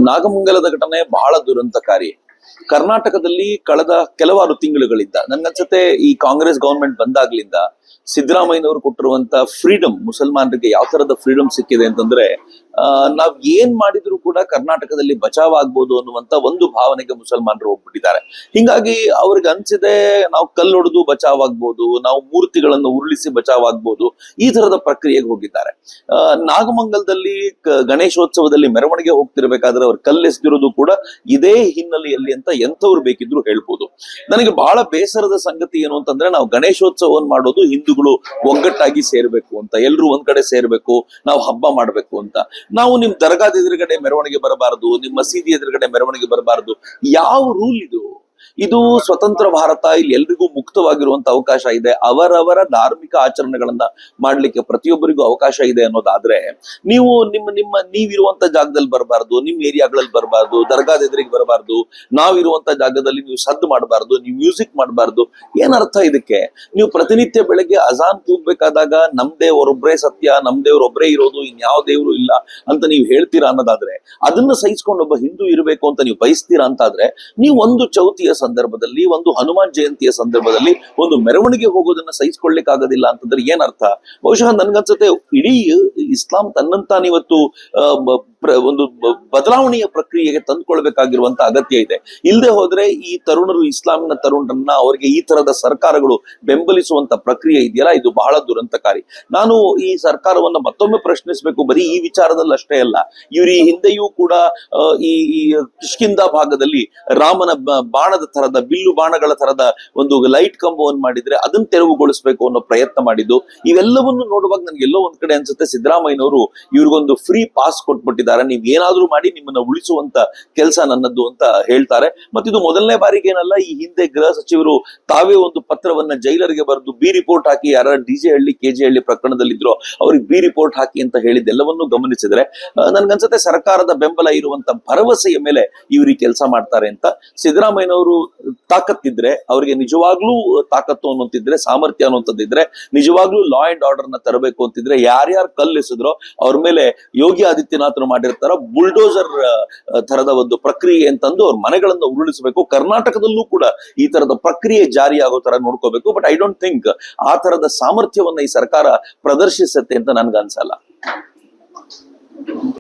ನಾಗಮಂಗಲದ ಘಟನೆ ಬಹಳ ದುರಂತಕಾರಿ. ಕರ್ನಾಟಕದಲ್ಲಿ ಕಳೆದ ಕೆಲವಾರು ತಿಂಗಳುಗಳಿಂದ ನನ್ಗನ್ಸುತ್ತೆ ಈ ಕಾಂಗ್ರೆಸ್ ಗವರ್ಮೆಂಟ್ ಬಂದಾಗ್ಲಿಂದ ಸಿದ್ದರಾಮಯ್ಯನವರು ಕೊಟ್ಟಿರುವಂತ ಫ್ರೀಡಮ್, ಮುಸಲ್ಮಾನರಿಗೆ ಯಾವ ತರದ ಫ್ರೀಡಮ್ ಸಿಕ್ಕಿದೆ ಅಂತಂದ್ರೆ ನಾವ್ ಏನ್ ಮಾಡಿದ್ರು ಕೂಡ ಕರ್ನಾಟಕದಲ್ಲಿ ಬಚಾವ್ ಆಗ್ಬೋದು ಅನ್ನುವಂತ ಒಂದು ಭಾವನೆಗೆ ಮುಸಲ್ಮಾನರು ಹೋಗ್ಬಿಟ್ಟಿದ್ದಾರೆ. ಹಿಂಗಾಗಿ ಅವ್ರಿಗೆ ಅನ್ಸಿದೆ ನಾವು ಕಲ್ಲೊಡೆದು ಬಚಾವ್ ಆಗ್ಬೋದು, ನಾವು ಮೂರ್ತಿಗಳನ್ನು ಉರುಳಿಸಿ ಬಚಾವ್ ಆಗ್ಬೋದು, ಈ ತರದ ಪ್ರಕ್ರಿಯೆಗೆ ಹೋಗಿದ್ದಾರೆ. ನಾಗಮಂಗಲದಲ್ಲಿ ಗಣೇಶೋತ್ಸವದಲ್ಲಿ ಮೆರವಣಿಗೆ ಹೋಗ್ತಿರ್ಬೇಕಾದ್ರೆ ಅವ್ರು ಕಲ್ಲೆಸ್ದಿರೋದು ಕೂಡ ಇದೇ ಹಿನ್ನೆಲೆಯಲ್ಲಿ ಅಂತ ಎಂಥವ್ರು ಬೇಕಿದ್ರು ಹೇಳ್ಬೋದು. ನನಗೆ ಬಹಳ ಬೇಸರದ ಸಂಗತಿ ಏನು ಅಂತಂದ್ರೆ, ನಾವು ಗಣೇಶೋತ್ಸವವನ್ನು ಮಾಡೋದು ಹಿಂದೂಗಳು ಒಗ್ಗಟ್ಟಾಗಿ ಸೇರ್ಬೇಕು ಅಂತ, ಎಲ್ರು ಒಂದ್ ಕಡೆ ಸೇರ್ಬೇಕು, ನಾವು ಹಬ್ಬ ಮಾಡ್ಬೇಕು ಅಂತ. ನಾವು ನಿಮ್ ದರ್ಗಾದ ಎದುರುಗಡೆ ಮೆರವಣಿಗೆ ಬರಬಾರದು, ನಿಮ್ ಮಸೀದಿ ಎದುರುಗಡೆ ಮೆರವಣಿಗೆ ಬರಬಾರದು, ಯಾವ ರೂಲ್ ಇದು? ಇದು ಸ್ವತಂತ್ರ ಭಾರತ, ಇಲ್ಲಿ ಎಲ್ರಿಗೂ ಮುಕ್ತವಾಗಿರುವಂತ ಅವಕಾಶ ಇದೆ, ಅವರವರ ಧಾರ್ಮಿಕ ಆಚರಣೆಗಳನ್ನ ಮಾಡ್ಲಿಕ್ಕೆ ಪ್ರತಿಯೊಬ್ಬರಿಗೂ ಅವಕಾಶ ಇದೆ ಅನ್ನೋದಾದ್ರೆ, ನೀವು ನೀವಿರುವಂತ ಜಾಗದಲ್ಲಿ ಬರಬಾರ್ದು, ನಿಮ್ ಏರಿಯಾಗಳಲ್ಲಿ ಬರಬಾರ್ದು, ದರ್ಗಾದ ಎದುರಿಗೆ ಬರಬಾರ್ದು, ನಾವಿರುವಂತ ಜಾಗದಲ್ಲಿ ನೀವು ಸದ್ದು ಮಾಡಬಾರ್ದು, ನೀವು ಮ್ಯೂಸಿಕ್ ಮಾಡಬಾರ್ದು. ಏನ್ ಅರ್ಥ ಇದಕ್ಕೆ? ನೀವು ಪ್ರತಿನಿತ್ಯ ಬೆಳಗ್ಗೆ ಅಜಾನ್ ಕೂಗ್ಬೇಕಾದಾಗ ನಮ್ ದೇವರೊಬ್ಬರೇ ಸತ್ಯ, ನಮ್ ದೇವರೊಬ್ಬರೇ ಇರೋದು, ಇನ್ಯಾವ ದೇವರು ಇಲ್ಲ ಅಂತ ನೀವು ಹೇಳ್ತೀರಾ ಅನ್ನೋದಾದ್ರೆ, ಅದನ್ನ ಸಹಿಸ್ಕೊಂಡು ಒಬ್ಬ ಹಿಂದೂ ಇರಬೇಕು ಅಂತ ನೀವು ಬಯಸ್ತೀರಾ ಅಂತಾದ್ರೆ, ನೀವು ಒಂದು ಚೌತಿಯ ಸಂದರ್ಭದಲ್ಲಿ, ಒಂದು ಹನುಮಾನ್ ಜಯಂತಿಯ ಸಂದರ್ಭದಲ್ಲಿ ಒಂದು ಮೆರವಣಿಗೆ ಹೋಗೋದನ್ನ ಸಹಿಸ್ಕೊಳ್ಳಿಕ್ ಆಗೋದಿಲ್ಲ ಅಂತಂದ್ರೆ ಏನ್ ಅರ್ಥ? ಬಹುಶಃ ನನ್ಗನ್ಸುತ್ತೆ ಇಡೀ ಇಸ್ಲಾಂ ತನ್ನಂತಾನು ಇವತ್ತು ಒಂದು ಬದಲಾವಣೆಯ ಪ್ರಕ್ರಿಯೆಗೆ ತಂದ್ಕೊಳ್ಬೇಕಾಗಿರುವಂತ ಅಗತ್ಯ ಇದೆ. ಇಲ್ಲದೆ ಹೋದ್ರೆ ಈ ತರುಣರು, ಇಸ್ಲಾಮಿನ ತರುಣರನ್ನ ಅವರಿಗೆ ಈ ತರದ ಸರ್ಕಾರಗಳು ಬೆಂಬಲಿಸುವಂತ ಪ್ರಕ್ರಿಯೆ ಇದೆಯಲ್ಲ, ಇದು ಬಹಳ ದುರಂತಕಾರಿ. ನಾನು ಈ ಸರ್ಕಾರವನ್ನ ಮತ್ತೊಮ್ಮೆ ಪ್ರಶ್ನಿಸಬೇಕು, ಬರೀ ಈ ವಿಚಾರದಲ್ಲಿ ಅಷ್ಟೇ ಅಲ್ಲ, ಇವ್ರ ಈ ಹಿಂದೆಯೂ ಕೂಡ ಈ ಕಿಷ್ಕಿಂಧ ಭಾಗದಲ್ಲಿ ರಾಮನ ಬಾಣದ ತರದ, ಬಿಲ್ಲು ಬಾಣಗಳ ತರದ ಒಂದು ಲೈಟ್ ಕಂಬವನ್ನು ಮಾಡಿದ್ರೆ ಅದನ್ನ ತೆರವುಗೊಳಿಸಬೇಕು ಅನ್ನೋ ಪ್ರಯತ್ನ ಮಾಡಿದ್ದು. ಇವೆಲ್ಲವನ್ನು ನೋಡುವಾಗ ನನ್ಗೆ ಎಲ್ಲೋ ಒಂದ್ ಕಡೆ ಅನ್ಸುತ್ತೆ, ಸಿದ್ದರಾಮಯ್ಯನವರು ಇವ್ರಿಗೊಂದು ಫ್ರೀ ಪಾಸ್ ಕೊಟ್ಬಿಟ್ಟಿದ್ದಾರೆ, ನೀವ್ ಏನಾದ್ರೂ ಮಾಡಿ ನಿಮ್ಮನ್ನ ಉಳಿಸುವಂತ ಕೆಲಸ ನನ್ನದ್ದು ಅಂತ ಹೇಳ್ತಾರೆ. ಮತ್ತಿದು ಮೊದಲನೇ ಬಾರಿಗೆ ಏನಲ್ಲ, ಈ ಹಿಂದೆ ಗೃಹ ಸಚಿವರು ತಾವೇ ಒಂದು ಪತ್ರವನ್ನ ಜೈಲರ್ಗೆ ಬರೆದು ಬಿ ರಿಪೋರ್ಟ್ ಹಾಕಿ, ಯಾರ ಡಿಜೆ ಹಳ್ಳಿ ಕೆಜೆ ಹಳ್ಳಿ ಪ್ರಕರಣದಲ್ಲಿದ್ರು ಅವ್ರಿಗೆ ಬಿ ರಿಪೋರ್ಟ್ ಹಾಕಿ ಅಂತ ಹೇಳಿದ್ದೆಲ್ಲವನ್ನು ಗಮನಿಸಿದ್ರೆ ನನ್ಗನ್ಸುತ್ತೆ ಸರ್ಕಾರದ ಬೆಂಬಲ ಇರುವಂತ ಭರವಸೆಯ ಮೇಲೆ ಇವ್ರು ಈ ಕೆಲಸ ಮಾಡ್ತಾರೆ ಅಂತ. ಸಿದ್ದರಾಮಯ್ಯನವರು ತಾಕತ್ತಿದ್ರೆ, ಅವರಿಗೆ ನಿಜವಾಗ್ಲೂ ತಾಕತ್ತು ಅನ್ನುವಂತಿದ್ರೆ, ಸಾಮರ್ಥ್ಯ ಅನ್ನುವಂಥದ್ದಿದ್ರೆ, ನಿಜವಾಗ್ಲೂ ಲಾ ಅಂಡ್ ಆರ್ಡರ್ ನ ತರಬೇಕು ಅಂತಿದ್ರೆ, ಯಾರ್ಯಾರು ಕಲ್ಲೆಸಿದ್ರೋ ಅವ್ರ ಮೇಲೆ ಯೋಗಿ ಆದಿತ್ಯನಾಥ್ರು ಮಾಡಿರ್ತಾರ ಬುಲ್ಡೋಸರ್ ತರದ ಒಂದು ಪ್ರಕ್ರಿಯೆ ಅಂತಂದು ಅವ್ರ ಮನೆಗಳನ್ನ ಉರುಳಿಸಬೇಕು. ಕರ್ನಾಟಕದಲ್ಲೂ ಕೂಡ ಈ ತರದ ಪ್ರಕ್ರಿಯೆ ಜಾರಿ ಆಗೋ ತರ ನೋಡ್ಕೋಬೇಕು. ಬಟ್ ಐ ಡೋಂಟ್ ಥಿಂಕ್ ಆ ತರದ ಸಾಮರ್ಥ್ಯವನ್ನ ಈ ಸರ್ಕಾರ ಪ್ರದರ್ಶಿಸುತ್ತೆ ಅಂತ ನನ್ಗನ್ಸಲ್ಲ.